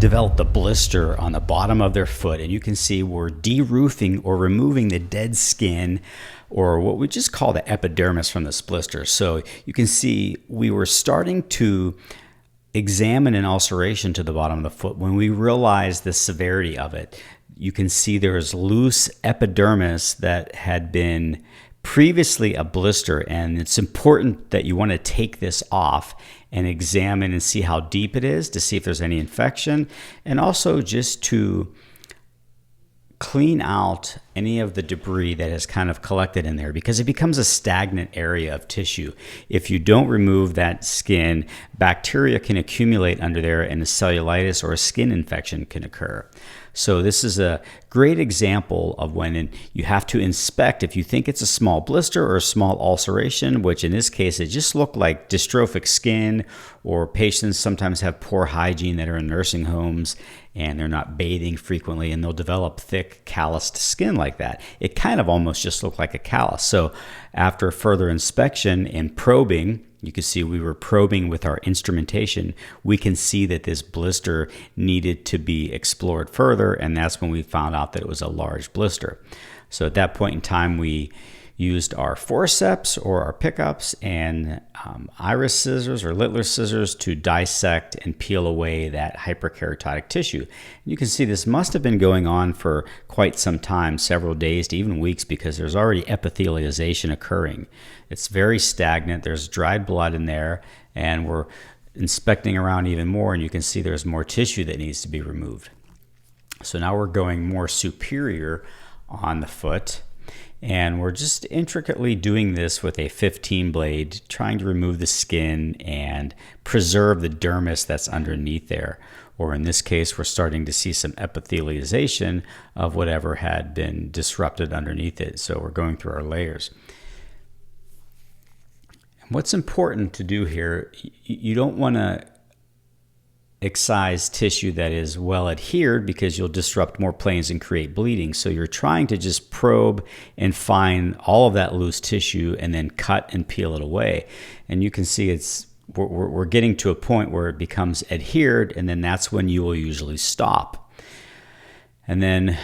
developed a blister on the bottom of their foot, and you can see we're de-roofing or removing the dead skin, or what we just call the epidermis, from this blister. So you can see we were starting to examine an ulceration to the bottom of the foot when we realized the severity of it. You can see there was loose epidermis that had been previously a blister, and it's important that you want to take this off and examine and see how deep it is to see if there's any infection, and also just to clean out any of the debris that has kind of collected in there, because it becomes a stagnant area of tissue. If you don't remove that skin, bacteria can accumulate under there and a cellulitis or a skin infection can occur. So this is a great example of when you have to inspect if you think it's a small blister or a small ulceration, which in this case, it just looked like dystrophic skin, or patients sometimes have poor hygiene that are in nursing homes and they're not bathing frequently, and they'll develop thick calloused skin like that. It kind of almost just looked like a callus. So after further inspection and probing, you can see we were probing with our instrumentation. We can see that this blister needed to be explored further, and that's when we found out that it was a large blister. So at that point in time, we used our forceps or our pickups and iris scissors or Littler scissors to dissect and peel away that hyperkeratotic tissue. And you can see this must have been going on for quite some time, several days to even weeks, because there's already epithelialization occurring. It's very stagnant. There's dried blood in there, and we're inspecting around even more, and you can see there's more tissue that needs to be removed. So now we're going more superior on the foot, and we're just intricately doing this with a 15 blade, trying to remove the skin and preserve the dermis that's underneath there. Or in this case, we're starting to see some epithelialization of whatever had been disrupted underneath it. So we're going through our layers. What's important to do here, you don't want to excise tissue that is well adhered, because you'll disrupt more planes and create bleeding. So you're trying to just probe and find all of that loose tissue and then cut and peel it away. And you can see we're getting to a point where it becomes adhered, and then that's when you will usually stop. And then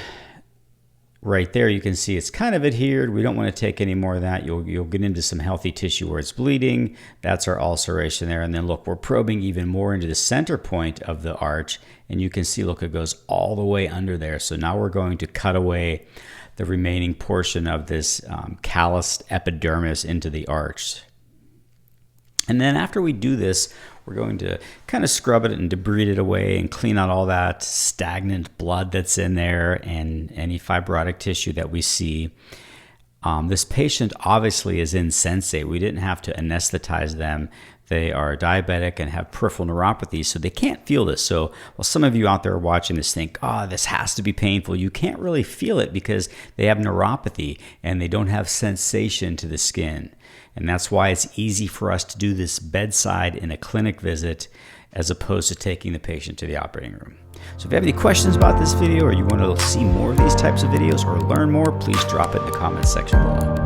right there, you can see it's kind of adhered. We don't want to take any more of that. You'll get into some healthy tissue where it's bleeding. That's our ulceration there. And then look, we're probing even more into the center point of the arch, and you can see, look, it goes all the way under there. So now we're going to cut away the remaining portion of this calloused epidermis into the arch. And then after we do this, we're going to kind of scrub it and debride it away and clean out all that stagnant blood that's in there and any fibrotic tissue that we see. This patient obviously is insensate. We didn't have to anesthetize them. They are diabetic and have peripheral neuropathy, so they can't feel this. So while some of you out there watching this think, oh, this has to be painful, you can't really feel it because they have neuropathy and they don't have sensation to the skin. And that's why it's easy for us to do this bedside in a clinic visit as opposed to taking the patient to the operating room. So if you have any questions about this video, or you want to see more of these types of videos or learn more, please drop it in the comments section below.